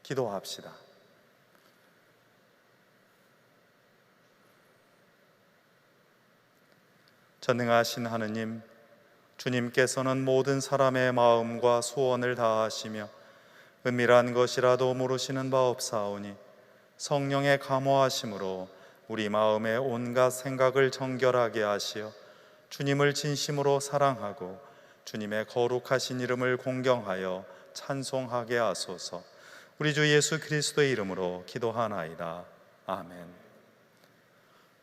기도합시다. 전능하신 하느님, 주님께서는 모든 사람의 마음과 소원을 다하시며 은밀한 것이라도 모르시는 바 없사오니 성령의 감화하심으로 우리 마음의 온갖 생각을 정결하게 하시어 주님을 진심으로 사랑하고 주님의 거룩하신 이름을 공경하여 찬송하게 하소서. 우리 주 예수 그리스도의 이름으로 기도하나이다. 아멘.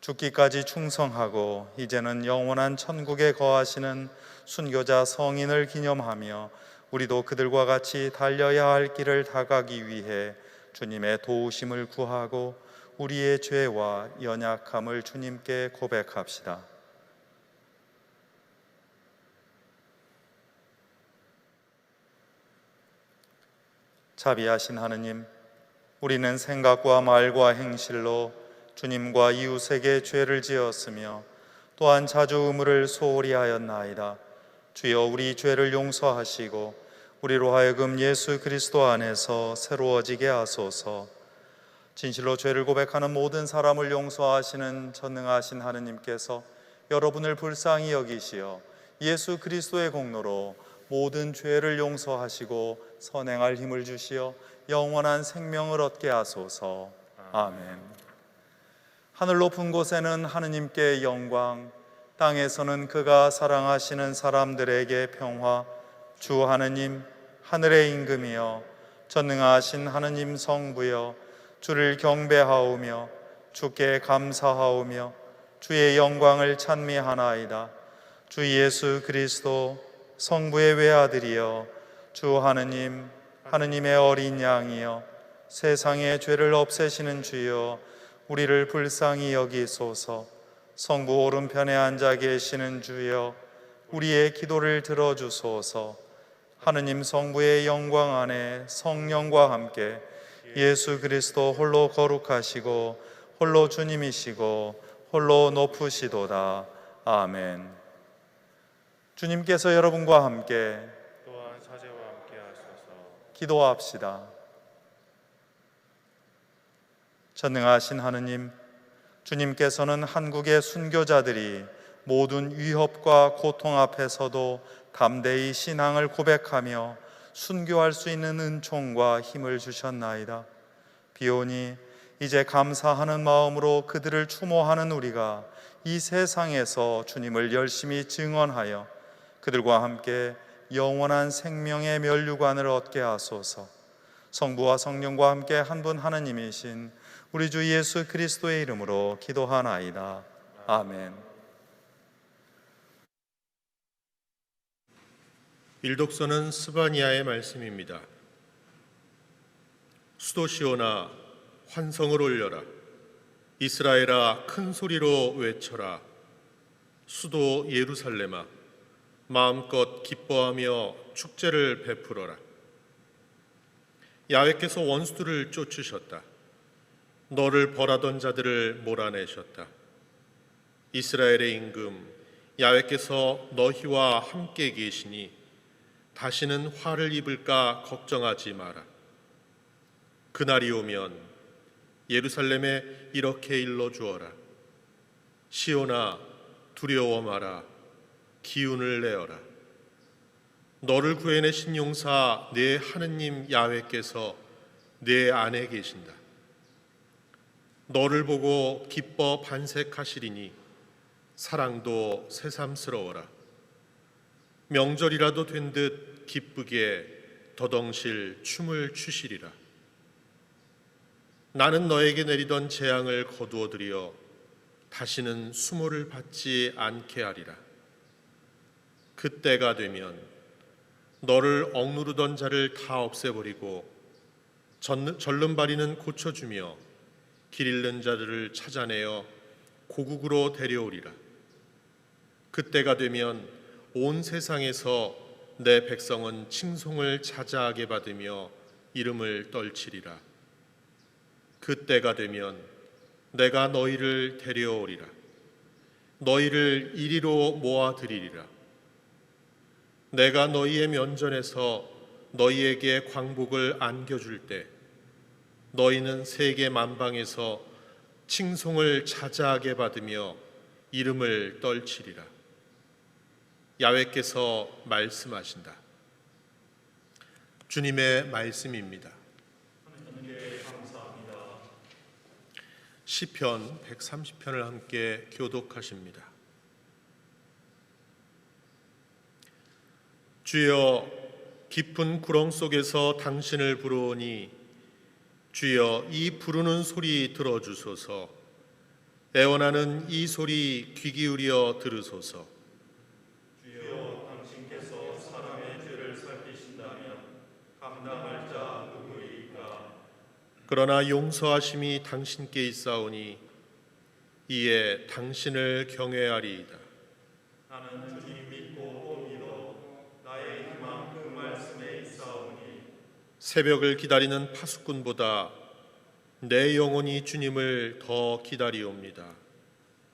죽기까지 충성하고 이제는 영원한 천국에 거하시는 순교자 성인을 기념하며 우리도 그들과 같이 달려야 할 길을 다가기 위해 주님의 도우심을 구하고 우리의 죄와 연약함을 주님께 고백합시다. 자비하신 하느님, 우리는 생각과 말과 행실로 주님과 이웃에게 죄를 지었으며 또한 자주 의무를 소홀히 하였나이다. 주여, 우리 죄를 용서하시고 우리로 하여금 예수 그리스도 안에서 새로워지게 하소서. 진실로 죄를 고백하는 모든 사람을 용서하시는 전능하신 하느님께서 여러분을 불쌍히 여기시어 예수 그리스도의 공로로 모든 죄를 용서하시고 선행할 힘을 주시어 영원한 생명을 얻게 하소서. 아멘. 하늘 높은 곳에는 하느님께 영광, 땅에서는 그가 사랑하시는 사람들에게 평화. 주 하느님, 하늘의 임금이여, 전능하신 하느님 성부여, 주를 경배하오며 주께 감사하오며 주의 영광을 찬미하나이다. 주 예수 그리스도 성부의 외아들이여, 주 하느님, 하느님의 어린 양이여, 세상의 죄를 없애시는 주여, 우리를 불쌍히 여기소서. 성부 오른편에 앉아 계시는 주여, 우리의 기도를 들어주소서. 하느님 성부의 영광 안에 성령과 함께 예수 그리스도 홀로 거룩하시고 홀로 주님이시고 홀로 높으시도다. 아멘. 주님께서 여러분과 함께 또한 사제와 함께 하소서. 기도합시다. 전능하신 하느님, 주님께서는 한국의 순교자들이 모든 위협과 고통 앞에서도 담대히 신앙을 고백하며 순교할 수 있는 은총과 힘을 주셨나이다. 비오니 이제 감사하는 마음으로 그들을 추모하는 우리가 이 세상에서 주님을 열심히 증언하여 그들과 함께 영원한 생명의 면류관을 얻게 하소서. 성부와 성령과 함께 한 분 하느님이신 우리 주 예수 그리스도의 이름으로 기도하나이다. 아멘. 일독서는 스바니아의 말씀입니다. 수도 시온아, 환성을 올려라. 이스라엘아, 큰 소리로 외쳐라. 수도 예루살렘아, 마음껏 기뻐하며 축제를 베풀어라. 야훼께서 원수들을 쫓으셨다. 너를 벌하던 자들을 몰아내셨다. 이스라엘의 임금 야훼께서 너희와 함께 계시니 다시는 화를 입을까 걱정하지 마라. 그날이 오면 예루살렘에 이렇게 일러주어라. 시온아, 두려워 마라. 기운을 내어라. 너를 구해내신 용사 내 하느님 야훼께서 내 안에 계신다. 너를 보고 기뻐 반색하시리니 사랑도 새삼스러워라. 명절이라도 된 듯 기쁘게 더덩실 춤을 추시리라. 나는 너에게 내리던 재앙을 거두어들여 다시는 수모를 받지 않게 하리라. 그때가 되면 너를 억누르던 자를 다 없애버리고 절름발이는 고쳐주며 길 잃는 자들을 찾아내어 고국으로 데려오리라. 그때가 되면 온 세상에서 내 백성은 칭송을 자자하게 받으며 이름을 떨치리라. 그때가 되면 내가 너희를 데려오리라. 너희를 이리로 모아드리리라. 내가 너희의 면전에서 너희에게 광복을 안겨줄 때 너희는 세계 만방에서 칭송을 자자하게 받으며 이름을 떨치리라. 야훼께서 말씀하신다. 주님의 말씀입니다. 시편 130편을 함께 교독하십니다. 주여, 깊은 구렁 속에서 당신을 부르오니 주여, 이 부르는 소리 들어주소서. 애원하는 이 소리 귀 기울여 들으소서. 주여, 당신께서 사람의 죄를 살피신다면 감당할 자 누구이까? 그러나 용서하심이 당신께 있사오니 이에 당신을 경외하리이다. 나는 주님 믿고 또 믿어 나의 희망 그 말씀에 있사오니 새벽을 기다리는 파수꾼보다 내 영혼이 주님을 더 기다리옵니다.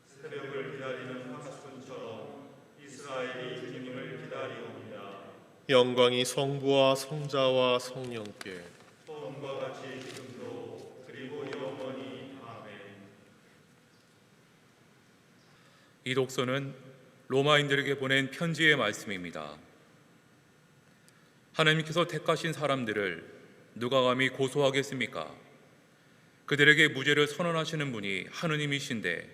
새벽을 기다리는 파수꾼처럼 이스라엘이 주님을 기다리옵니다. 영광이 성부와 성자와 성령께 처음과 같이 지금도 그리고 영원히 아멘. 이 독서는 로마인들에게 보낸 편지의 말씀입니다. 하나님께서 택하신 사람들을 누가 감히 고소하겠습니까? 그들에게 무죄를 선언하시는 분이 하느님이신데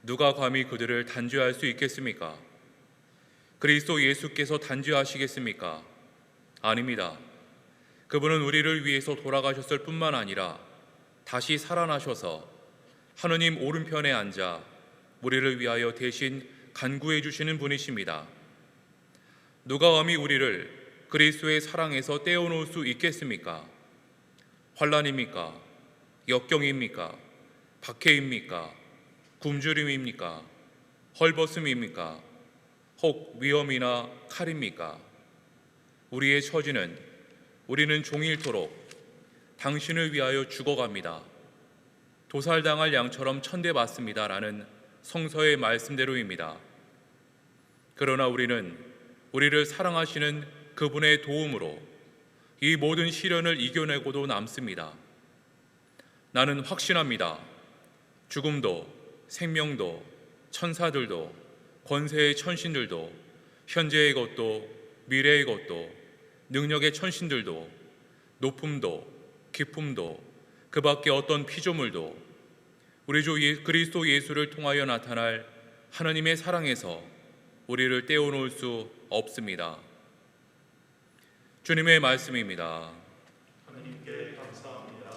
누가 감히 그들을 단죄할 수 있겠습니까? 그리스도 예수께서 단죄하시겠습니까? 아닙니다. 그분은 우리를 위해서 돌아가셨을 뿐만 아니라 다시 살아나셔서 하느님 오른편에 앉아 우리를 위하여 대신 간구해 주시는 분이십니다. 누가 감히 우리를 그리스도의 사랑에서 떼어놓을 수 있겠습니까? 환난입니까? 역경입니까? 박해입니까? 굶주림입니까? 헐벗음입니까? 혹 위험이나 칼입니까? 우리의 처지는 우리는 종일토록 당신을 위하여 죽어갑니다. 도살당할 양처럼 천대받습니다 라는 성서의 말씀대로입니다. 그러나 우리는 우리를 사랑하시는 그분의 도움으로 이 모든 시련을 이겨내고도 남습니다. 나는 확신합니다. 죽음도 생명도 천사들도 권세의 천신들도 현재의 것도 미래의 것도 능력의 천신들도 높음도 깊음도 그 밖에 어떤 피조물도 우리 주 그리스도 예수를 통하여 나타날 하나님의 사랑에서 우리를 떼어놓을 수 없습니다. 주님의 말씀입니다. 하나님께 감사합니다.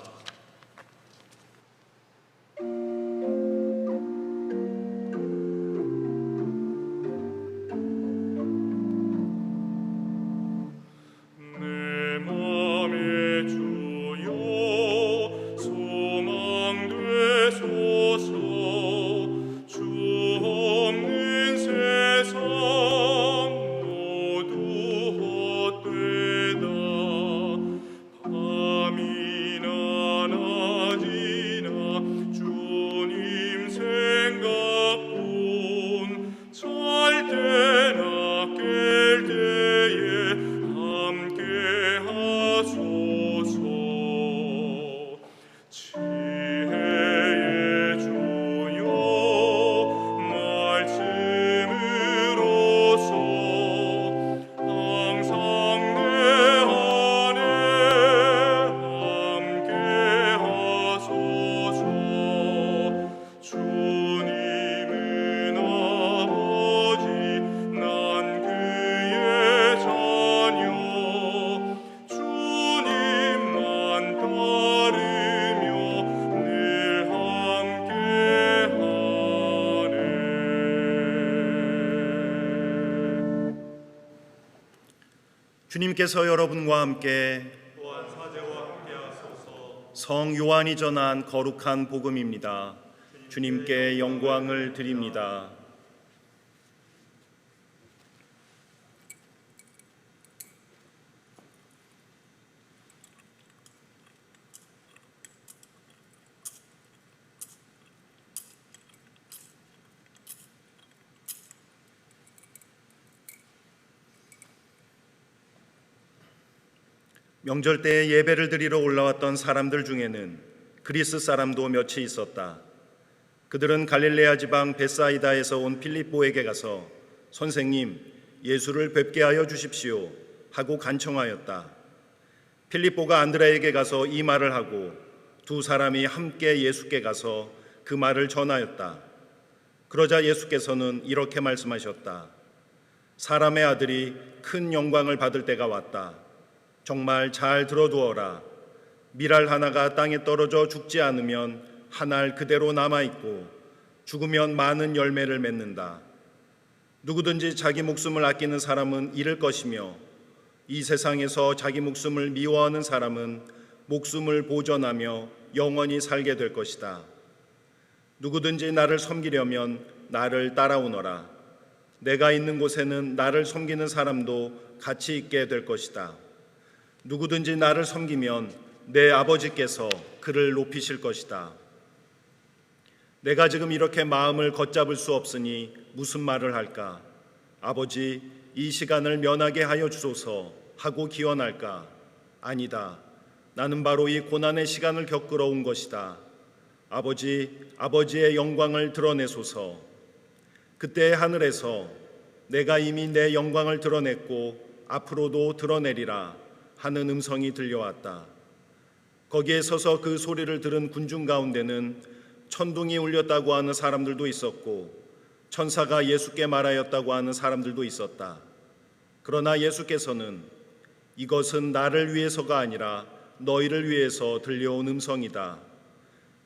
내 맘에 주여 소망 되소서. 주 없는 세상 모두 헛되다. 밤이나 낮이나 주님 생각뿐. 잘 때나 깰 때에 함께 하소서. 지혜의 주여 말씀으로서 항상 내 안에 함께 하소서. 주님은 아버지 난 그의 자녀. 주님만 따르며 늘 함께하네. 주님께서 여러분과 함께 또한 사제와 함께하소서. 성 요한이 전한 거룩한 복음입니다. 주님께 영광을 드립니다. 명절 때에 예배를 드리러 올라왔던 사람들 중에는 그리스 사람도 몇이 있었다. 그들은 갈릴레아 지방 벳사이다에서 온 빌립보에게 가서 선생님, 예수를 뵙게 하여 주십시오 하고 간청하였다. 빌립보가 안드레에게 가서 이 말을 하고 두 사람이 함께 예수께 가서 그 말을 전하였다. 그러자 예수께서는 이렇게 말씀하셨다. 사람의 아들이 큰 영광을 받을 때가 왔다. 정말 잘 들어두어라. 밀알 하나가 땅에 떨어져 죽지 않으면 한 알 그대로 남아있고 죽으면 많은 열매를 맺는다. 누구든지 자기 목숨을 아끼는 사람은 잃을 것이며 이 세상에서 자기 목숨을 미워하는 사람은 목숨을 보전하며 영원히 살게 될 것이다. 누구든지 나를 섬기려면 나를 따라오너라. 내가 있는 곳에는 나를 섬기는 사람도 같이 있게 될 것이다. 누구든지 나를 섬기면 내 아버지께서 그를 높이실 것이다. 내가 지금 이렇게 마음을 걷잡을 수 없으니 무슨 말을 할까? 아버지, 이 시간을 면하게 하여 주소서 하고 기원할까? 아니다. 나는 바로 이 고난의 시간을 겪으러 온 것이다. 아버지, 아버지의 영광을 드러내소서. 그때 하늘에서 내가 이미 내 영광을 드러냈고 앞으로도 드러내리라 하는 음성이 들려왔다. 거기에 서서 그 소리를 들은 군중 가운데는 천둥이 울렸다고 하는 사람들도 있었고 천사가 예수께 말하였다고 하는 사람들도 있었다. 그러나 예수께서는 이것은 나를 위해서가 아니라 너희를 위해서 들려온 음성이다.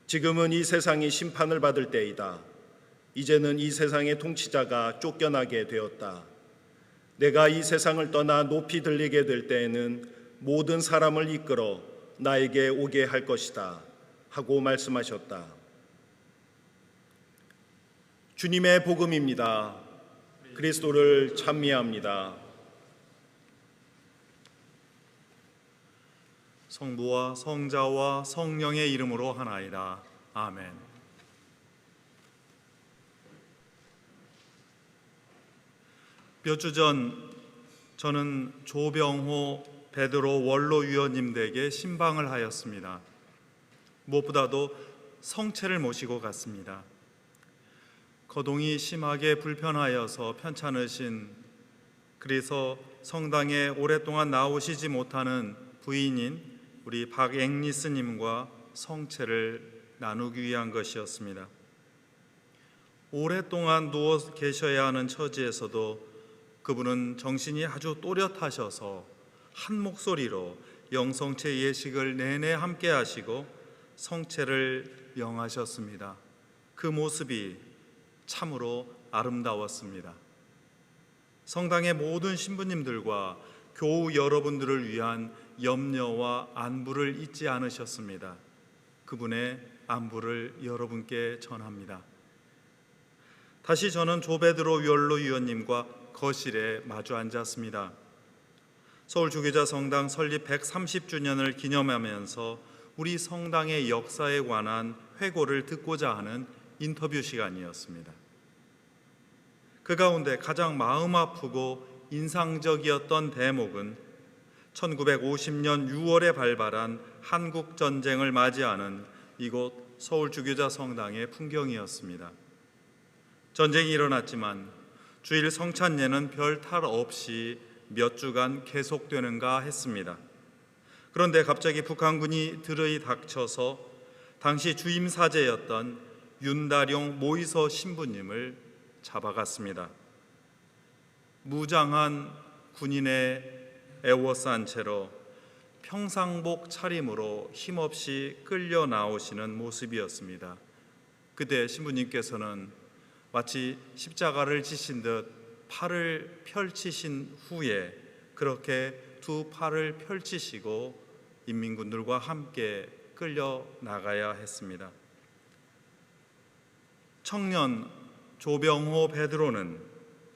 지금은 이 세상이 심판을 받을 때이다. 이제는 이 세상의 통치자가 쫓겨나게 되었다. 내가 이 세상을 떠나 높이 들리게 될 때에는 모든 사람을 이끌어 나에게 오게 할 것이다 하고 말씀하셨다. 주님의 복음입니다. 그리스도를 찬미합니다. 성부와 성자와 성령의 이름으로 하나이다. 아멘. 몇 주 전 저는 조병호 베드로 원로위원님 댁에 신방을 하였습니다. 무엇보다도 성체를 모시고 갔습니다. 거동이 심하게 불편하여서 편찮으신, 그래서 성당에 오랫동안 나오시지 못하는 부인인 우리 박앵리스님과 성체를 나누기 위한 것이었습니다. 오랫동안 누워 계셔야 하는 처지에서도 그분은 정신이 아주 또렷하셔서 한 목소리로 영성체 예식을 내내 함께 하시고 성체를 명하셨습니다. 그 모습이 참으로 아름다웠습니다. 성당의 모든 신부님들과 교우 여러분들을 위한 염려와 안부를 잊지 않으셨습니다. 그분의 안부를 여러분께 전합니다. 다시 저는 조베드로 원로위원님과 거실에 마주 앉았습니다. 서울주교자 성당 설립 130주년을 기념하면서 우리 성당의 역사에 관한 회고를 듣고자 하는 인터뷰 시간이었습니다. 그 가운데 가장 마음 아프고 인상적이었던 대목은 1950년 6월에 발발한 한국전쟁을 맞이하는 이곳 서울주교자 성당의 풍경이었습니다. 전쟁이 일어났지만 주일 성찬예는 별 탈 없이 몇 주간 계속되는가 했습니다. 그런데 갑자기 북한군이 들이닥쳐서 당시 주임사제였던 윤다룡 모이서 신부님을 잡아갔습니다. 무장한 군인의 애워싼 채로 평상복 차림으로 힘없이 끌려 나오시는 모습이었습니다. 그때 신부님께서는 마치 십자가를 지신 듯 팔을 펼치신 후에 그렇게 두 팔을 펼치시고 인민군들과 함께 끌려 나가야 했습니다. 청년 조병호 베드로는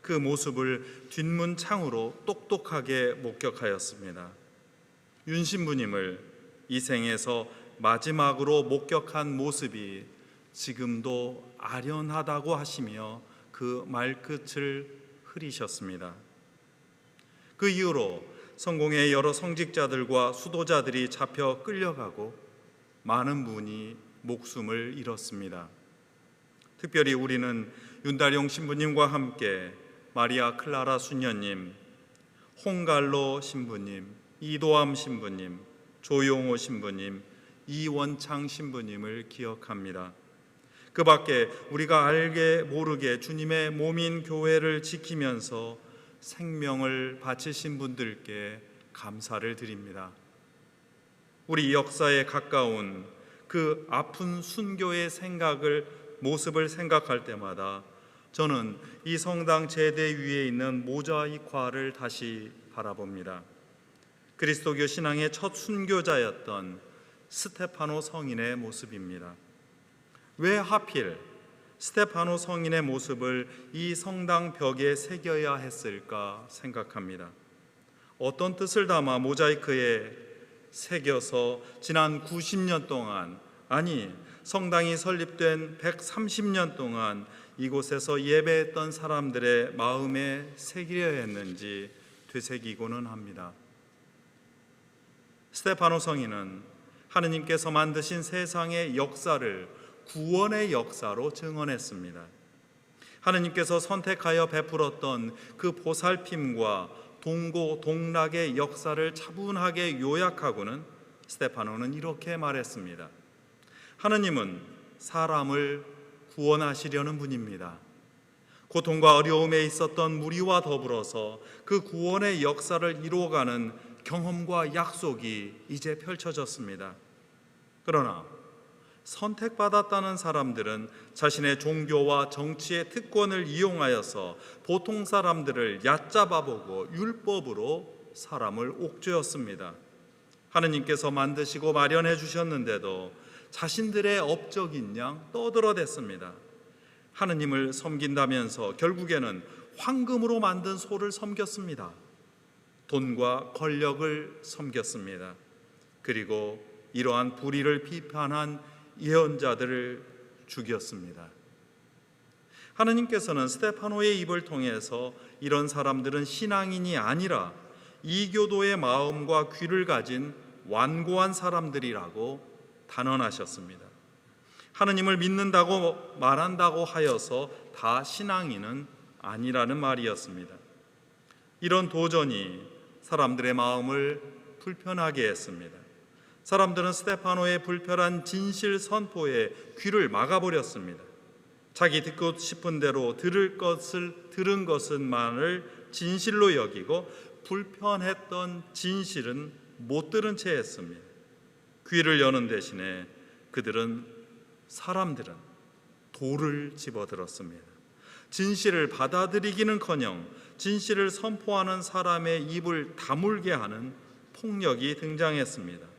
그 모습을 뒷문 창으로 똑똑하게 목격하였습니다. 윤 신부님을 이 생에서 마지막으로 목격한 모습이 지금도 아련하다고 하시며 그 말끝을 흐리셨습니다. 그 이후로 성공의 여러 성직자들과 수도자들이 잡혀 끌려가고 많은 분이 목숨을 잃었습니다. 특별히 우리는 윤달용 신부님과 함께 마리아 클라라 수녀님, 홍갈로 신부님, 이도암 신부님, 조용호 신부님, 이원창 신부님을 기억합니다. 그 밖에 우리가 알게 모르게 주님의 몸인 교회를 지키면서 생명을 바치신 분들께 감사를 드립니다. 우리 역사에 가까운 그 아픈 순교의 모습을 생각할 때마다 저는 이 성당 제대 위에 있는 모자이크화를 다시 바라봅니다. 그리스도교 신앙의 첫 순교자였던 스테파노 성인의 모습입니다. 왜 하필 스테파노 성인의 모습을 이 성당 벽에 새겨야 했을까 생각합니다. 어떤 뜻을 담아 모자이크에 새겨서 지난 90년 동안, 아니 성당이 설립된 130년 동안 이곳에서 예배했던 사람들의 마음에 새겨야 했는지 되새기고는 합니다. 스테파노 성인은 하느님께서 만드신 세상의 역사를 구원의 역사로 증언했습니다. 하느님께서 선택하여 베풀었던 그 보살핌과 동고동락의 역사를 차분하게 요약하고는 스테파노는 이렇게 말했습니다. 하느님은 사람을 구원하시려는 분입니다. 고통과 어려움에 있었던 무리와 더불어서 그 구원의 역사를 이루어가는 경험과 약속이 이제 펼쳐졌습니다. 그러나 선택받았다는 사람들은 자신의 종교와 정치의 특권을 이용하여서 보통 사람들을 얕잡아보고 율법으로 사람을 옥죄었습니다. 하느님께서 만드시고 마련해 주셨는데도 자신들의 업적인 양 떠들어댔습니다. 하느님을 섬긴다면서 결국에는 황금으로 만든 소를 섬겼습니다. 돈과 권력을 섬겼습니다. 그리고 이러한 불의를 비판한 예언자들을 죽였습니다. 하느님께서는 스테파노의 입을 통해서 이런 사람들은 신앙인이 아니라 이교도의 마음과 귀를 가진 완고한 사람들이라고 단언하셨습니다. 하느님을 믿는다고 말한다고 하여서 다 신앙인은 아니라는 말이었습니다. 이런 도전이 사람들의 마음을 불편하게 했습니다. 사람들은 스테파노의 불편한 진실 선포에 귀를 막아버렸습니다. 자기 듣고 싶은 대로 들은 것은만을 진실로 여기고 불편했던 진실은 못 들은 채 했습니다. 귀를 여는 대신에 사람들은 돌을 집어들었습니다. 진실을 받아들이기는커녕 진실을 선포하는 사람의 입을 다물게 하는 폭력이 등장했습니다.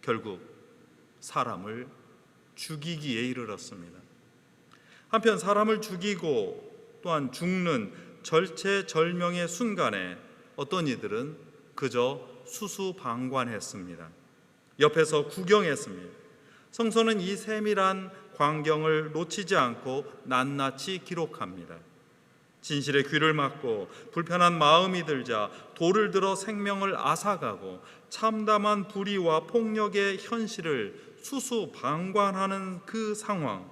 결국 사람을 죽이기에 이르렀습니다. 한편 사람을 죽이고 또한 죽는 절체절명의 순간에 어떤 이들은 그저 수수방관했습니다. 옆에서 구경했습니다. 성서는 이 세밀한 광경을 놓치지 않고 낱낱이 기록합니다. 진실의 귀를 막고 불편한 마음이 들자 돌을 들어 생명을 앗아가고 참담한 불의와 폭력의 현실을 수수방관하는 그 상황,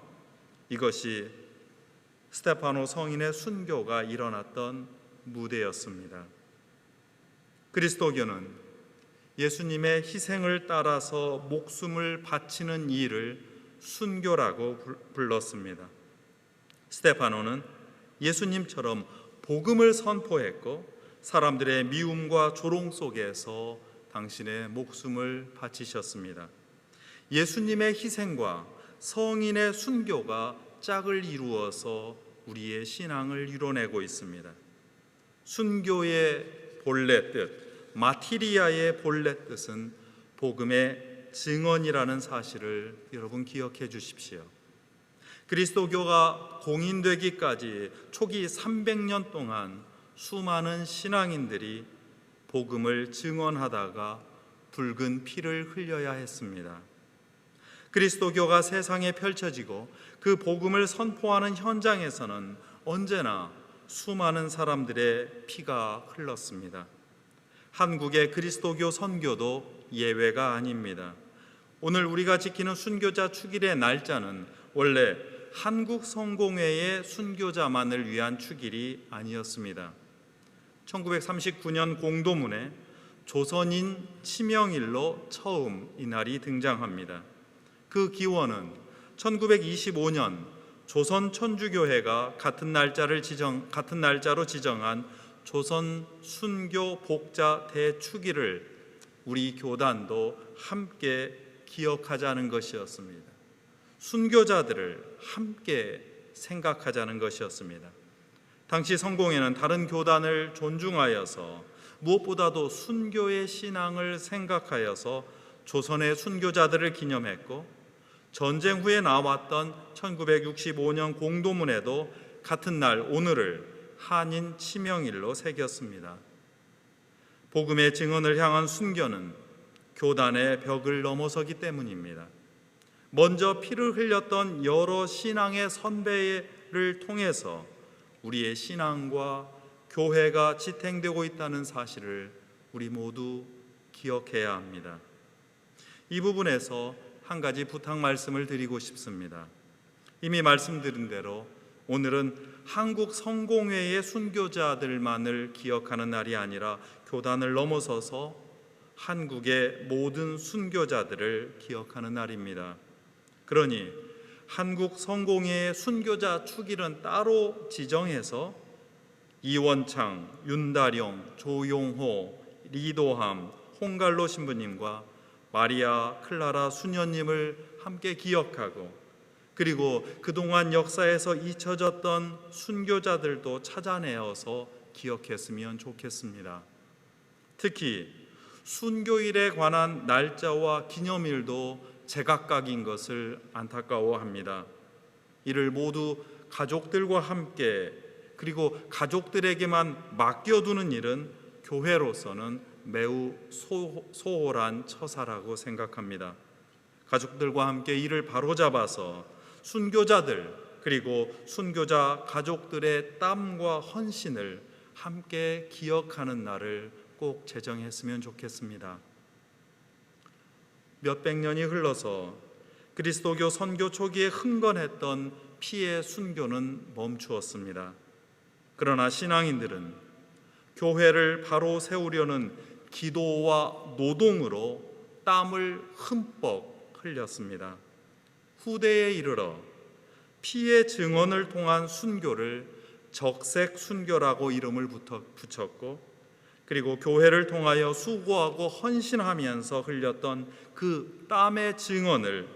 이것이 스테파노 성인의 순교가 일어났던 무대였습니다. 그리스도교는 예수님의 희생을 따라서 목숨을 바치는 일을 순교라고 불렀습니다. 스테파노는 예수님처럼 복음을 선포했고 사람들의 미움과 조롱 속에서 당신의 목숨을 바치셨습니다. 예수님의 희생과 성인의 순교가 짝을 이루어서 우리의 신앙을 이뤄내고 있습니다. 순교의 본래 뜻, 마티리아의 본래 뜻은 복음의 증언이라는 사실을 여러분 기억해 주십시오. 그리스도교가 공인되기까지 초기 300년 동안 수많은 신앙인들이 복음을 증언하다가 붉은 피를 흘려야 했습니다. 그리스도교가 세상에 펼쳐지고 그 복음을 선포하는 현장에서는 언제나 수많은 사람들의 피가 흘렀습니다. 한국의 그리스도교 선교도 예외가 아닙니다. 오늘 우리가 지키는 순교자 축일의 날짜는 원래 한국 성공회의 순교자만을 위한 축일이 아니었습니다. 1939년 공도문에 조선인 치명일로 처음 이날이 등장합니다. 그 기원은 1925년 조선 천주교회가 같은 날짜로 지정한 조선 순교 복자 대축일을 우리 교단도 함께 기억하자는 것이었습니다. 순교자들을 함께 생각하자는 것이었습니다. 당시 성공회는 다른 교단을 존중하여서 무엇보다도 순교의 신앙을 생각하여서 조선의 순교자들을 기념했고, 전쟁 후에 나왔던 1965년 공도문에도 같은 날 오늘을 한인 치명일로 새겼습니다. 복음의 증언을 향한 순교는 교단의 벽을 넘어서기 때문입니다. 먼저 피를 흘렸던 여러 신앙의 선배를 통해서 우리의 신앙과 교회가 지탱되고 있다는 사실을 우리 모두 기억해야 합니다. 이 부분에서 한 가지 부탁 말씀을 드리고 싶습니다. 이미 말씀드린 대로 오늘은 한국 성공회의 순교자들만을 기억하는 날이 아니라 교단을 넘어서서 한국의 모든 순교자들을 기억하는 날입니다. 그러니 한국 성공회의 순교자 축일은 따로 지정해서 이원창, 윤다령, 조용호, 리도함, 홍갈로 신부님과 마리아 클라라 수녀님을 함께 기억하고, 그리고 그동안 역사에서 잊혀졌던 순교자들도 찾아내어서 기억했으면 좋겠습니다. 특히 순교일에 관한 날짜와 기념일도 제각각인 것을 안타까워합니다. 이를 모두 가족들과 함께, 그리고 가족들에게만 맡겨두는 일은 교회로서는 매우 소홀한 처사라고 생각합니다. 가족들과 함께 이를 바로잡아서 순교자들, 그리고 순교자 가족들의 땀과 헌신을 함께 기억하는 날을 꼭 제정했으면 좋겠습니다. 몇백 년이 흘러서 그리스도교 선교 초기에 흥건했던 피의 순교는 멈추었습니다. 그러나 신앙인들은 교회를 바로 세우려는 기도와 노동으로 땀을 흠뻑 흘렸습니다. 후대에 이르러 피의 증언을 통한 순교를 적색 순교라고 이름을 붙였고, 그리고 교회를 통하여 수고하고 헌신하면서 흘렸던 그 땀의 증언을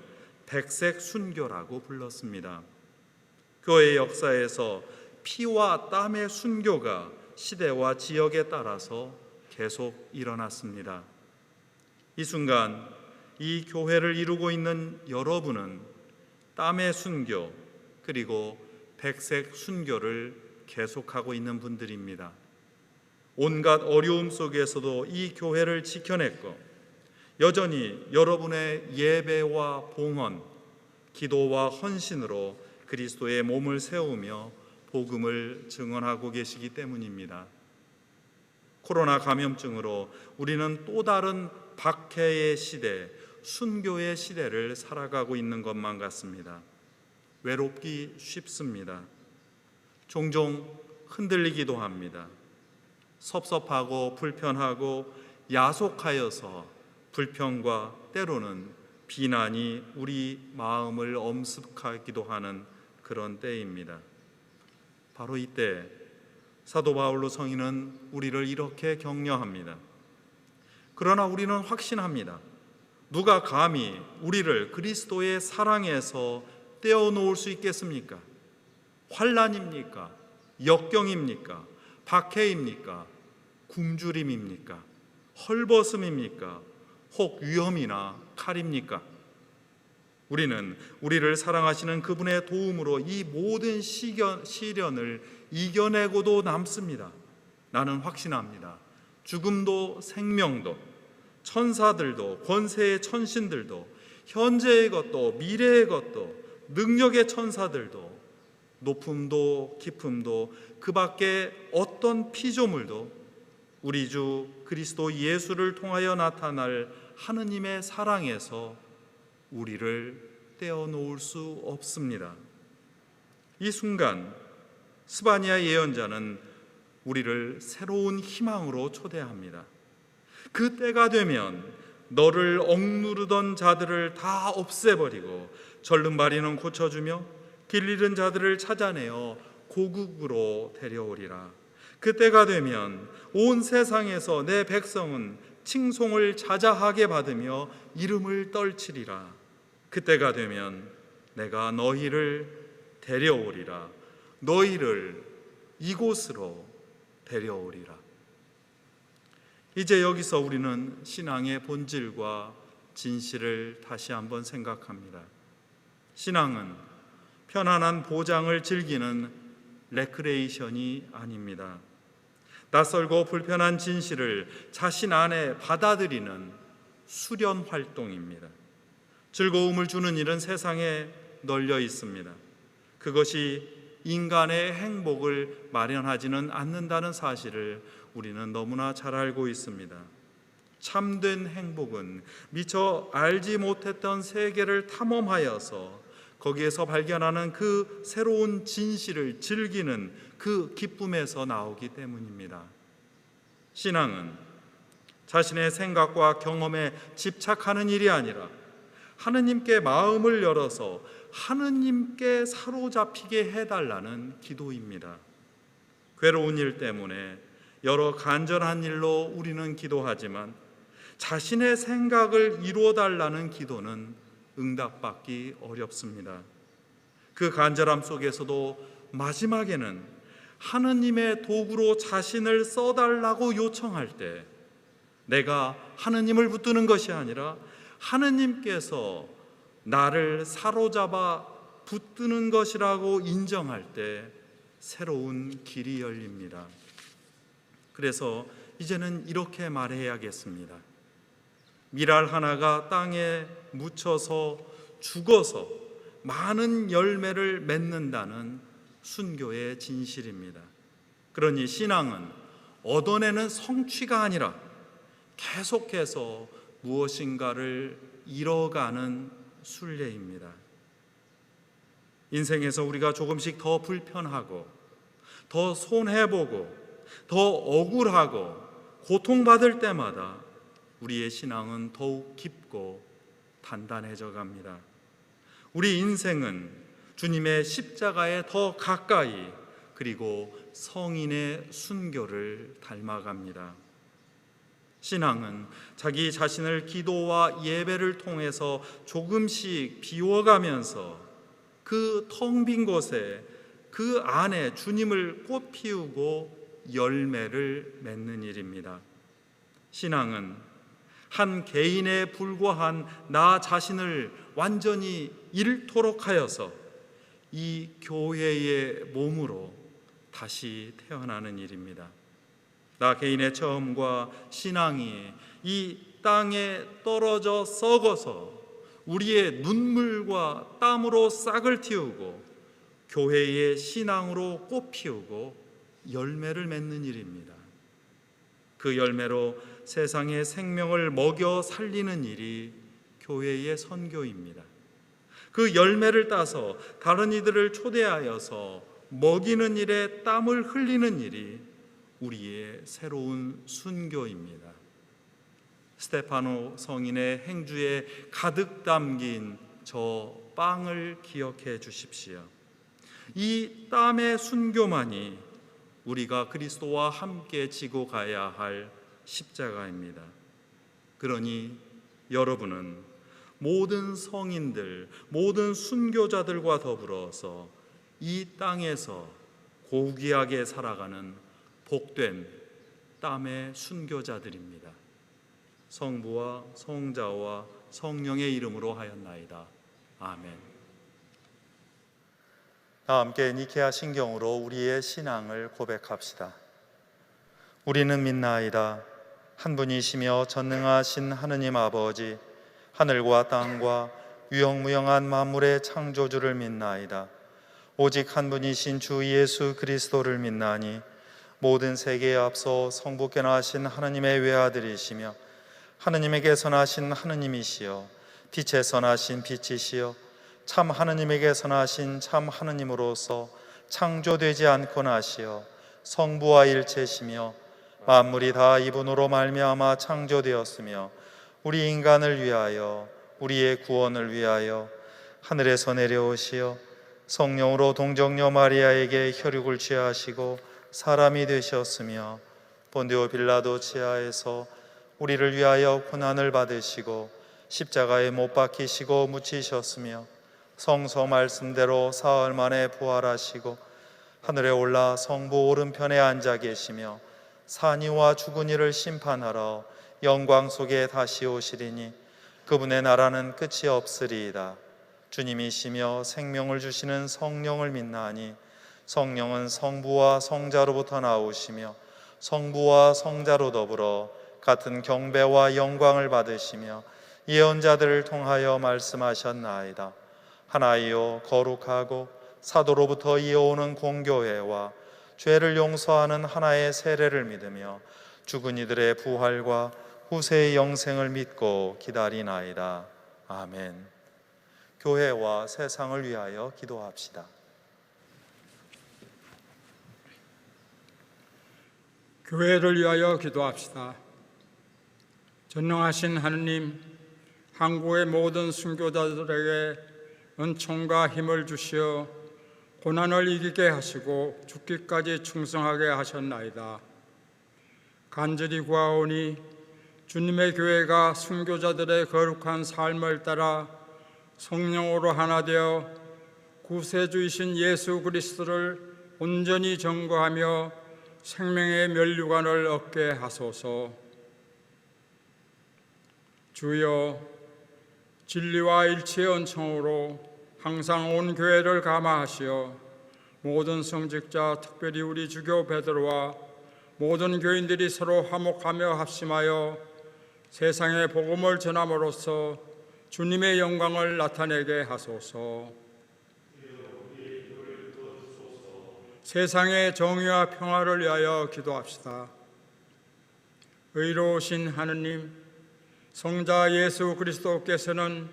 백색 순교라고 불렀습니다. 교회 역사에서 피와 땀의 순교가 시대와 지역에 따라서 계속 일어났습니다. 이 순간 이 교회를 이루고 있는 여러분은 땀의 순교, 그리고 백색 순교를 계속하고 있는 분들입니다. 온갖 어려움 속에서도 이 교회를 지켜냈고, 여전히 여러분의 예배와 봉헌, 기도와 헌신으로 그리스도의 몸을 세우며 복음을 증언하고 계시기 때문입니다. 코로나 감염증으로 우리는 또 다른 박해의 시대, 순교의 시대를 살아가고 있는 것만 같습니다. 외롭기 쉽습니다. 종종 흔들리기도 합니다. 섭섭하고 불편하고 야속하여서 불평과 때로는 비난이 우리 마음을 엄습하기도 하는 그런 때입니다. 바로 이때 사도 바울로 성인은 우리를 이렇게 격려합니다. 그러나 우리는 확신합니다. 누가 감히 우리를 그리스도의 사랑에서 떼어놓을 수 있겠습니까? 환난입니까? 역경입니까? 박해입니까? 굶주림입니까? 헐벗음입니까? 혹 위험이나 칼입니까? 우리는 우리를 사랑하시는 그분의 도움으로 이 모든 시련을 이겨내고도 남습니다. 나는 확신합니다. 죽음도 생명도, 천사들도, 권세의 천신들도, 현재의 것도 미래의 것도, 능력의 천사들도, 높음도 깊음도, 그 밖에 어떤 피조물도 우리 주 그리스도 예수를 통하여 나타날 하느님의 사랑에서 우리를 떼어놓을 수 없습니다. 이 순간 스바냐 예언자는 우리를 새로운 희망으로 초대합니다. 그 때가 되면 너를 억누르던 자들을 다 없애버리고 절름발이는 고쳐주며 길 잃은 자들을 찾아내어 고국으로 데려오리라. 그때가 되면 온 세상에서 내 백성은 칭송을 자자하게 받으며 이름을 떨치리라. 그때가 되면 내가 너희를 데려오리라. 너희를 이곳으로 데려오리라. 이제 여기서 우리는 신앙의 본질과 진실을 다시 한번 생각합니다. 신앙은 편안한 보장을 즐기는 레크레이션이 아닙니다. 낯설고 불편한 진실을 자신 안에 받아들이는 수련 활동입니다. 즐거움을 주는 일은 세상에 널려 있습니다. 그것이 인간의 행복을 마련하지는 않는다는 사실을 우리는 너무나 잘 알고 있습니다. 참된 행복은 미처 알지 못했던 세계를 탐험하여서 거기에서 발견하는 그 새로운 진실을 즐기는 그 기쁨에서 나오기 때문입니다. 신앙은 자신의 생각과 경험에 집착하는 일이 아니라 하느님께 마음을 열어서 하느님께 사로잡히게 해달라는 기도입니다. 괴로운 일 때문에 여러 간절한 일로 우리는 기도하지만 자신의 생각을 이루어달라는 기도는 응답받기 어렵습니다. 그 간절함 속에서도 마지막에는 하느님의 도구로 자신을 써달라고 요청할 때 내가 하느님을 붙드는 것이 아니라 하느님께서 나를 사로잡아 붙드는 것이라고 인정할 때 새로운 길이 열립니다. 그래서 이제는 이렇게 말해야겠습니다. 밀알 하나가 땅에 묻혀서 죽어서 많은 열매를 맺는다는 순교의 진실입니다. 그러니 신앙은 얻어내는 성취가 아니라 계속해서 무엇인가를 잃어가는 순례입니다. 인생에서 우리가 조금씩 더 불편하고 더 손해보고 더 억울하고 고통받을 때마다 우리의 신앙은 더욱 깊고 단단해져 갑니다. 우리 인생은 주님의 십자가에 더 가까이 그리고 성인의 순교를 닮아갑니다. 신앙은 자기 자신을 기도와 예배를 통해서 조금씩 비워가면서 그 텅 빈 곳에 그 안에 주님을 꽃 피우고 열매를 맺는 일입니다. 신앙은 한 개인에 불과한 나 자신을 완전히 잃도록 하여서 이 교회의 몸으로 다시 태어나는 일입니다. 나 개인의 처음과 신앙이 이 땅에 떨어져 썩어서 우리의 눈물과 땀으로 싹을 틔우고 교회의 신앙으로 꽃 피우고 열매를 맺는 일입니다. 그 열매로 세상의 생명을 먹여 살리는 일이 교회의 선교입니다. 그 열매를 따서 다른 이들을 초대하여서 먹이는 일에 땀을 흘리는 일이 우리의 새로운 순교입니다. 스테파노 성인의 행주에 가득 담긴 저 빵을 기억해 주십시오. 이 땀의 순교만이 우리가 그리스도와 함께 지고 가야 할 십자가입니다. 그러니 여러분은 모든 성인들, 모든 순교자들과 더불어서 이 땅에서 고귀하게 살아가는 복된 땀의 순교자들입니다. 성부와 성자와 성령의 이름으로 하였나이다. 아멘. 다 함께 니케아 신경으로 우리의 신앙을 고백합시다. 우리는 믿나이다. 한 분이시며 전능하신 하느님 아버지, 하늘과 땅과 유영무영한 만물의 창조주를 믿나이다. 오직 한 분이신 주 예수 그리스도를 믿나니 모든 세계에 앞서 성부께 나신 하느님의 외아들이시며 하느님에게서 나신 하느님이시여 빛에서 나신 빛이시여 참 하느님에게서 나신 참 하느님으로서 창조되지 않고 나시어 성부와 일체시며 만물이 다 이분으로 말미암아 창조되었으며 우리 인간을 위하여 우리의 구원을 위하여 하늘에서 내려오시어 성령으로 동정녀 마리아에게 혈육을 취하시고 사람이 되셨으며 본디오 빌라도 치하에서 우리를 위하여 고난을 받으시고 십자가에 못 박히시고 묻히셨으며 성서 말씀대로 사흘 만에 부활하시고 하늘에 올라 성부 오른편에 앉아 계시며 산이와 죽은 이를 심판하러 영광 속에 다시 오시리니 그분의 나라는 끝이 없으리이다. 주님이시며 생명을 주시는 성령을 믿나니 성령은 성부와 성자로부터 나오시며 성부와 성자로 더불어 같은 경배와 영광을 받으시며 예언자들을 통하여 말씀하셨나이다. 하나이요 거룩하고 사도로부터 이어오는 공교회와 죄를 용서하는 하나의 세례를 믿으며 죽은 이들의 부활과 후세의 영생을 믿고 기다리나이다. 아멘. 교회와 세상을 위하여 기도합시다. 교회를 위하여 기도합시다. 전능하신 하느님, 한국의 모든 순교자들에게 은총과 힘을 주시어 고난을 이기게 하시고 죽기까지 충성하게 하셨나이다. 간절히 구하오니 주님의 교회가 순교자들의 거룩한 삶을 따라 성령으로 하나 되어 구세주이신 예수 그리스도를 온전히 전거하며 생명의 면류관을 얻게 하소서. 주여, 진리와 일치의 은총으로 항상 온 교회를 감화하시어 모든 성직자, 특별히 우리 주교 베드로와 모든 교인들이 서로 화목하며 합심하여 세상에 복음을 전함으로써 주님의 영광을 나타내게 하소서. 세상의 정의와 평화를 위하여 기도합시다. 의로우신 하느님, 성자 예수 그리스도께서는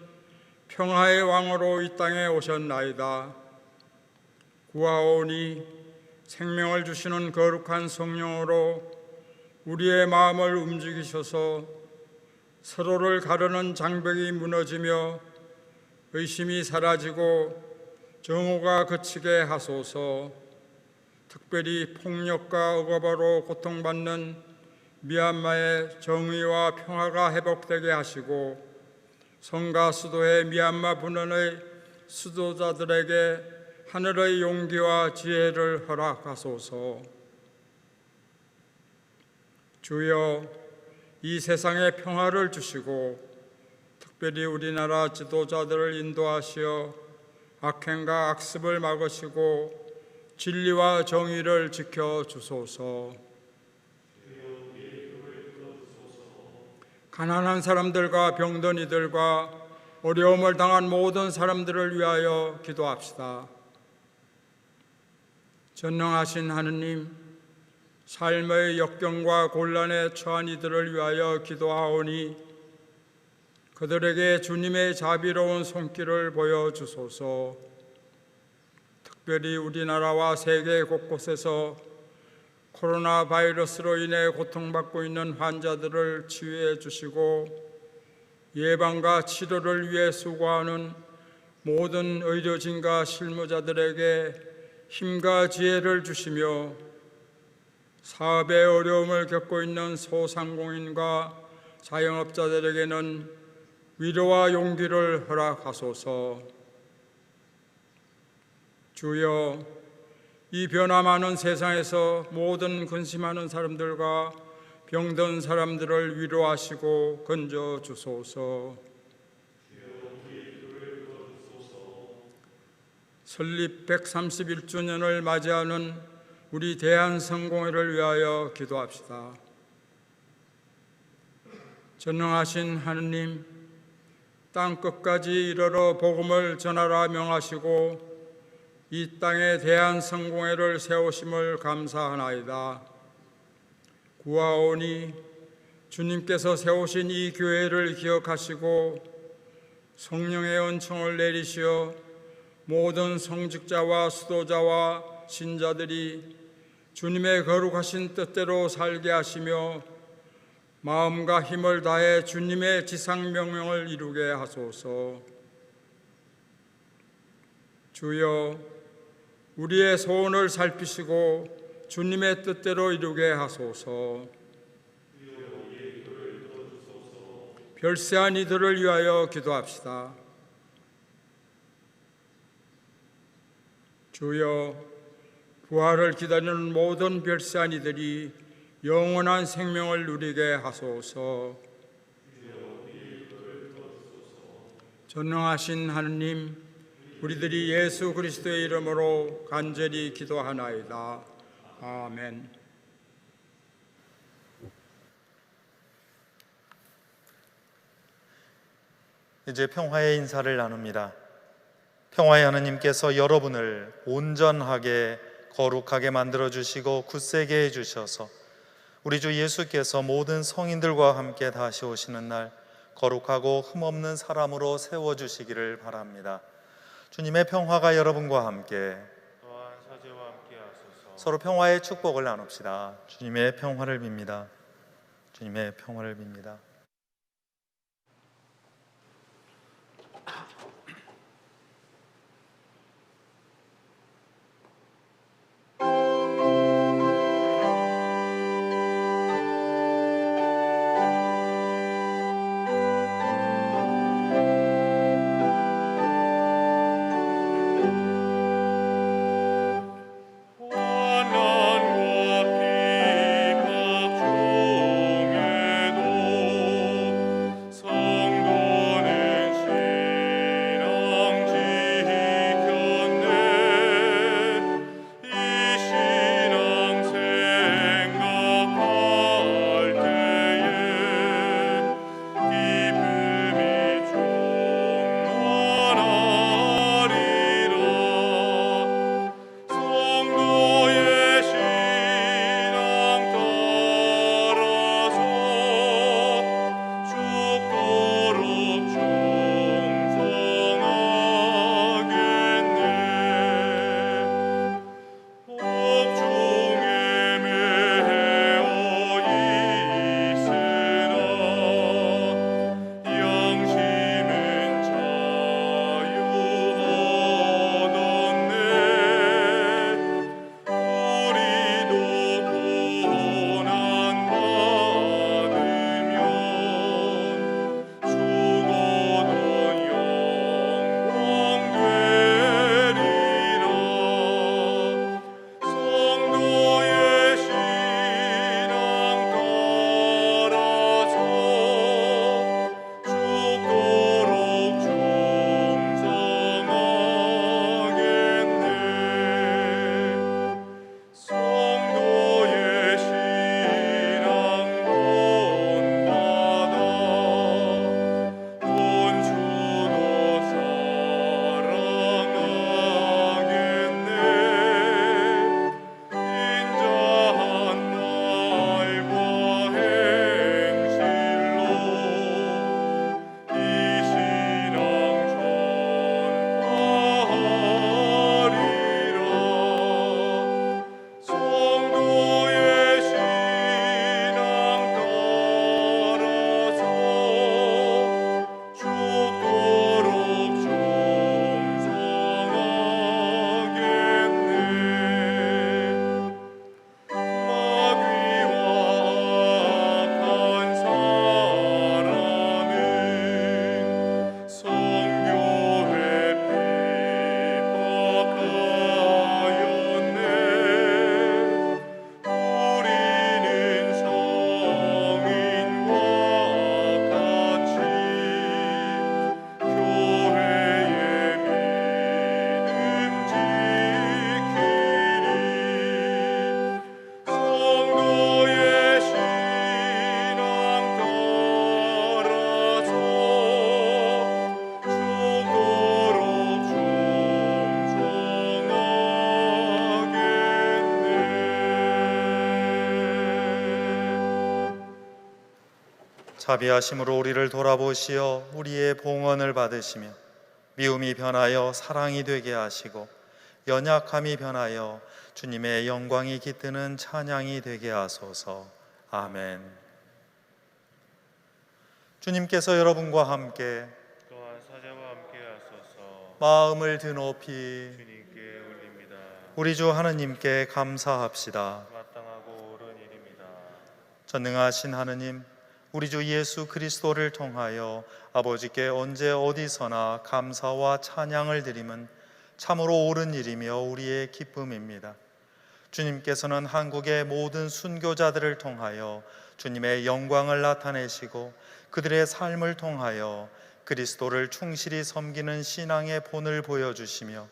평화의 왕으로 이 땅에 오셨나이다. 구하오니 생명을 주시는 거룩한 성령으로 우리의 마음을 움직이셔서 서로를 가르는 장벽이 무너지며 의심이 사라지고 정오가 그치게 하소서. 특별히 폭력과 억압으로 고통받는 미얀마의 정의와 평화가 회복되게 하시고 성가 수도의 미얀마 분원의 수도자들에게 하늘의 용기와 지혜를 허락하소서. 주여, 이 세상에 평화를 주시고 특별히 우리나라 지도자들을 인도하시어 악행과 악습을 막으시고 진리와 정의를 지켜주소서. 가난한 사람들과 병든 이들과 어려움을 당한 모든 사람들을 위하여 기도합시다. 전능하신 하느님, 삶의 역경과 곤란에 처한 이들을 위하여 기도하오니 그들에게 주님의 자비로운 손길을 보여주소서. 특별히 우리나라와 세계 곳곳에서 코로나 바이러스로 인해 고통받고 있는 환자들을 치유해 주시고 예방과 치료를 위해 수고하는 모든 의료진과 실무자들에게 힘과 지혜를 주시며 사업의 어려움을 겪고 있는 소상공인과 자영업자들에게는 위로와 용기를 허락하소서. 주여, 이 변화 많은 세상에서 모든 근심하는 사람들과 병든 사람들을 위로하시고 건져주소서. 설립 131주년을 맞이하는 우리 대한성공회를 위하여 기도합시다. 전능하신 하느님, 땅 끝까지 이르러 복음을 전하라 명하시고 이 땅에 대한성공회를 세우심을 감사하나이다. 구하오니 주님께서 세우신 이 교회를 기억하시고 성령의 은총을 내리시어 모든 성직자와 수도자와 신자들이 주님의 거룩하신 뜻대로 살게 하시며 마음과 힘을 다해 주님의 지상명령을 이루게 하소서. 주여, 우리의 소원을 살피시고 주님의 뜻대로 이루게 하소서. 별세한 이들을 위하여 기도합시다. 주여, 부활을 기다리는 모든 별세한 이들이 영원한 생명을 누리게 하소서. 전능하신 하느님, 우리들이 예수 그리스도의 이름으로 간절히 기도하나이다. 아멘. 이제 평화의 인사를 나눕니다. 평화의 하나님께서 여러분을 온전하게 거룩하게 만들어 주시고 굳세게 해 주셔서 우리 주 예수께서 모든 성인들과 함께 다시 오시는 날 거룩하고 흠없는 사람으로 세워 주시기를 바랍니다. 주님의 평화가 여러분과 함께 또한 사제와 함께 하소서. 서로 평화의 축복을 나눕시다. 주님의 평화를 빕니다. 주님의 평화를 빕니다. 환난과 핍박 중에도 자비하심으로 우리를 돌아보시어 우리의 봉헌을 받으시며 미움이 변하여 사랑이 되게 하시고 연약함이 변하여 주님의 영광이 깃드는 찬양이 되게 하소서. 아멘. 주님께서 여러분과 함께 또한 사자와 함께 하소서. 마음을 드높이 주님께 올립니다. 우리 주 하느님께 감사합시다. 마땅하고 옳은 일입니다. 전능하신 하느님, 우리 주 예수 그리스도를 통하여 아버지께 언제 어디서나 감사와 찬양을 드림은 참으로 옳은 일이며 우리의 기쁨입니다. 주님께서는 한국의 모든 순교자들을 통하여 주님의 영광을 나타내시고 그들의 삶을 통하여 그리스도를 충실히 섬기는 신앙의 본을 보여주시며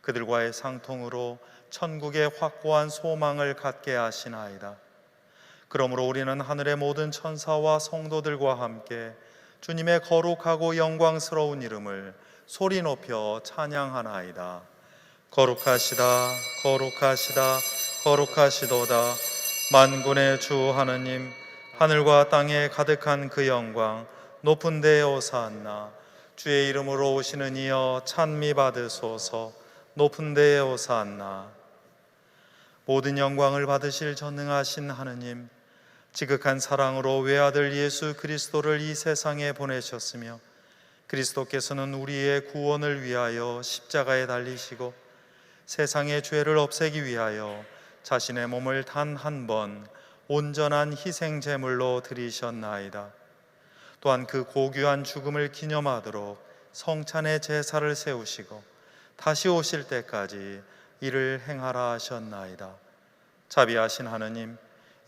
그들과의 상통으로 천국의 확고한 소망을 갖게 하시나이다. 그러므로 우리는 하늘의 모든 천사와 성도들과 함께 주님의 거룩하고 영광스러운 이름을 소리 높여 찬양하나이다. 거룩하시다, 거룩하시다, 거룩하시도다. 만군의 주 하느님, 하늘과 땅에 가득한 그 영광, 높은 데에 오사한나. 주의 이름으로 오시는 이여 찬미 받으소서. 높은 데에 오사한나. 모든 영광을 받으실 전능하신 하느님, 지극한 사랑으로 외아들 예수 그리스도를 이 세상에 보내셨으며 그리스도께서는 우리의 구원을 위하여 십자가에 달리시고 세상의 죄를 없애기 위하여 자신의 몸을 단 한 번 온전한 희생 제물로 드리셨나이다. 또한 그 고귀한 죽음을 기념하도록 성찬의 제사를 세우시고 다시 오실 때까지 이를 행하라 하셨나이다. 자비하신 하느님,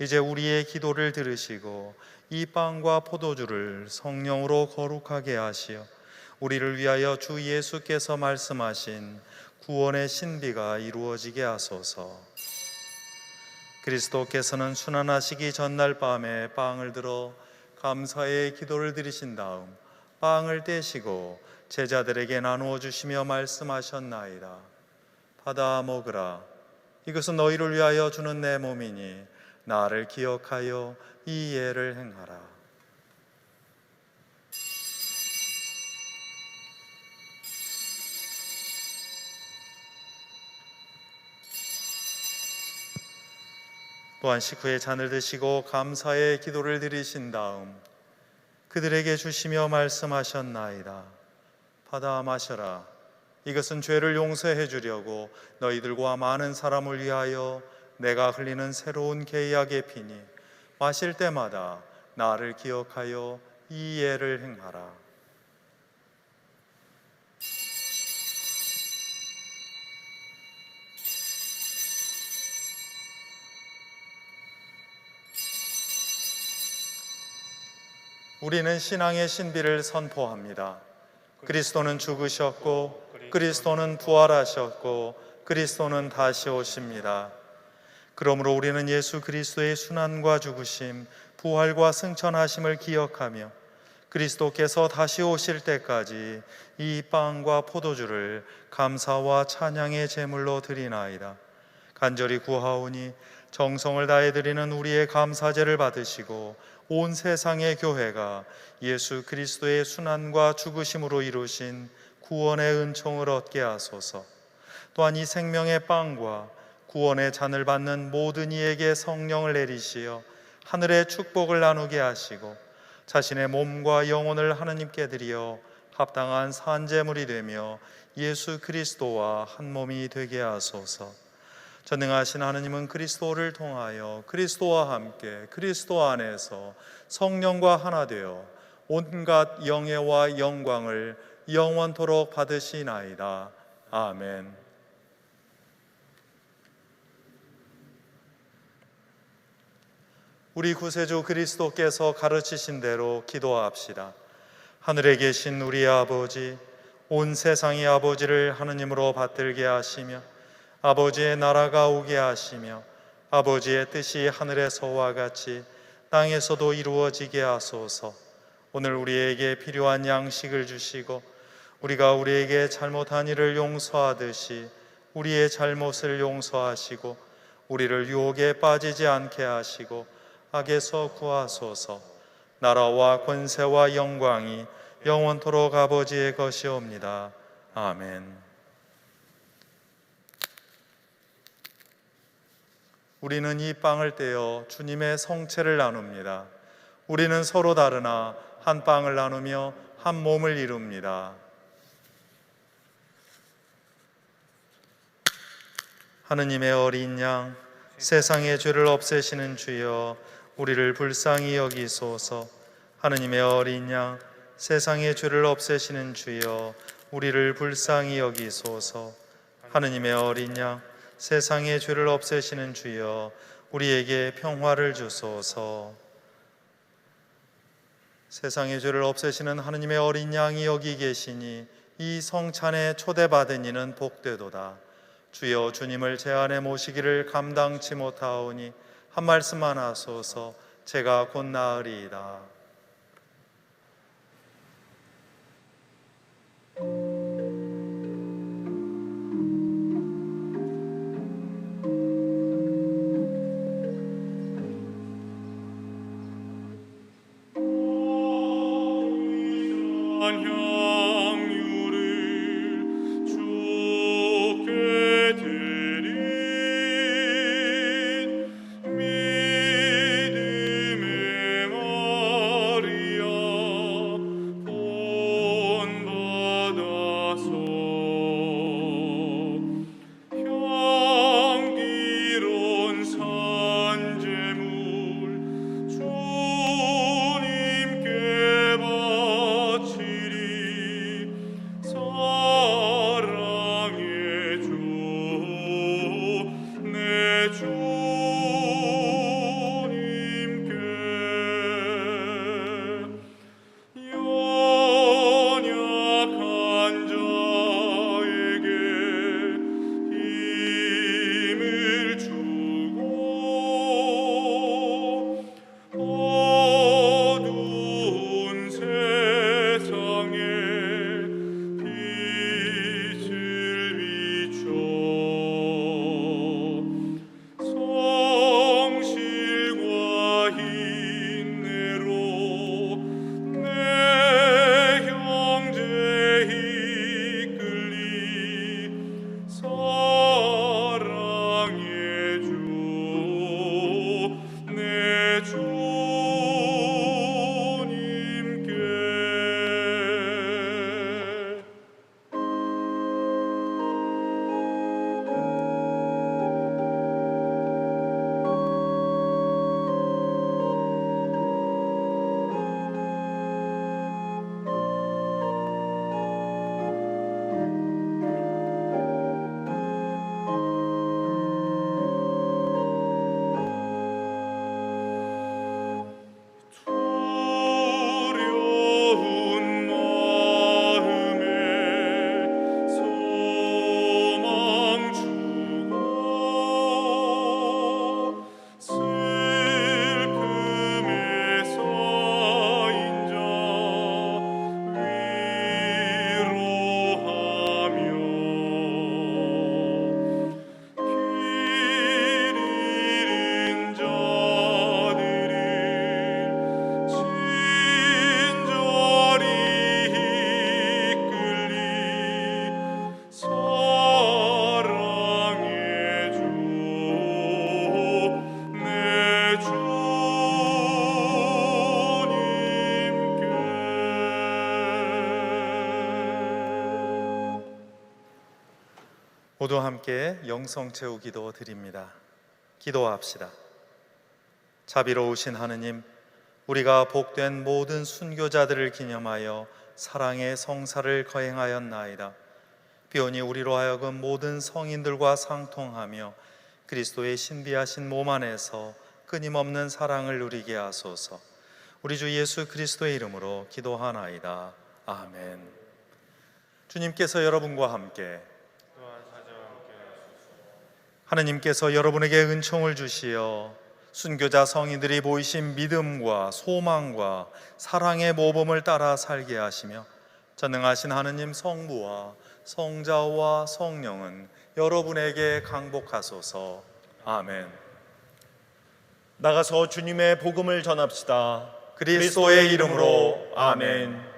이제 우리의 기도를 들으시고 이 빵과 포도주를 성령으로 거룩하게 하시어 우리를 위하여 주 예수께서 말씀하신 구원의 신비가 이루어지게 하소서. 그리스도께서는 순환하시기 전날 밤에 빵을 들어 감사의 기도를 드리신 다음 빵을 떼시고 제자들에게 나누어 주시며 말씀하셨나이다. 받아 먹으라. 이것은 너희를 위하여 주는 내 몸이니 나를 기억하여 이 예를 행하라. 또한 식후에 잔을 드시고 감사의 기도를 드리신 다음 그들에게 주시며 말씀하셨나이다. 받아 마셔라. 이것은 죄를 용서해 주려고 너희들과 많은 사람을 위하여 내가 흘리는 새로운 계약의 피니 마실 때마다 나를 기억하여 이 예를 행하라. 우리는 신앙의 신비를 선포합니다. 그리스도는 죽으셨고 그리스도는 부활하셨고 그리스도는 다시 오십니다. 그러므로 우리는 예수 그리스도의 순환과 죽으심, 부활과 승천하심을 기억하며 그리스도께서 다시 오실 때까지 이 빵과 포도주를 감사와 찬양의 제물로 드리나이다. 간절히 구하오니 정성을 다해 드리는 우리의 감사제를 받으시고 온 세상의 교회가 예수 그리스도의 순환과 죽으심으로 이루신 구원의 은총을 얻게 하소서. 또한 이 생명의 빵과 구원의 잔을 받는 모든 이에게 성령을 내리시어 하늘의 축복을 나누게 하시고 자신의 몸과 영혼을 하느님께 드리어 합당한 산제물이 되며 예수 그리스도와 한 몸이 되게 하소서. 전능하신 하느님은 그리스도를 통하여 그리스도와 함께 그리스도 안에서 성령과 하나 되어 온갖 영예와 영광을 영원토록 받으시나이다. 아멘. 우리 구세주 그리스도께서 가르치신 대로 기도합시다. 하늘에 계신 우리 아버지, 온 세상의 아버지를 하느님으로 받들게 하시며 아버지의 나라가 오게 하시며 아버지의 뜻이 하늘에서와 같이 땅에서도 이루어지게 하소서. 오늘 우리에게 필요한 양식을 주시고 우리가 우리에게 잘못한 일을 용서하듯이 우리의 잘못을 용서하시고 우리를 유혹에 빠지지 않게 하시고 악에서 구하소서. 나라와 권세와 영광이 영원토록 아버지의 것이옵니다. 아멘. 우리는 이 빵을 떼어 주님의 성체를 나눕니다. 우리는 서로 다르나 한 빵을 나누며 한 몸을 이룹니다. 하느님의 어린 양, 세상의 죄를 없애시는 주여, 우리를 불쌍히 여기소서. 하느님의 어린 양, 세상의 죄를 없애시는 주여, 우리를 불쌍히 여기소서. 하느님의 어린 양, 세상의 죄를 없애시는 주여, 우리에게 평화를 주소서. 세상의 죄를 없애시는 하느님의 어린 양이 여기 계시니 이 성찬에 초대받은 이는 복되도다. 주여, 주님을 제 안에 모시기를 감당치 못하오니 한 말씀만 하소서. 제가 곧 나으리이다. 향유를 주께 드린 믿음의 마리아 본받아서 향기로운 산제물 주님께 바치리. 사랑의 주 내 주님께 연약한 자에게 힘을 주고 어두운 세상에 빛을 비춰 성실과 인내로 내 형제 이끌리. 사랑의 주 내 주님께 두려운 마음에 소망 주고 슬픔에 쌓인 자 위로하며 길 잃은 자들을 친절히 이끌리. 사랑의 주 내 주님께. 모두 함께 영성 채우 기도 드립니다. 기도합시다. 자비로우신 하느님, 우리가 복된 모든 순교자들을 기념하여 사랑의 성사를 거행하였나이다. 비오니 우리로 하여금 모든 성인들과 상통하며 그리스도의 신비하신 몸 안에서 끊임없는 사랑을 누리게 하소서. 우리 주 예수 그리스도의 이름으로 기도하나이다. 아멘. 주님께서 여러분과 함께 하느님께서 여러분에게 은총을 주시어 순교자 성인들이 보이신 믿음과 소망과 사랑의 모범을 따라 살게 하시며 전능하신 하느님 성부와 성자와 성령은 여러분에게 강복하소서. 아멘. 나가서 주님의 복음을 전합시다. 그리스도의 이름으로 아멘.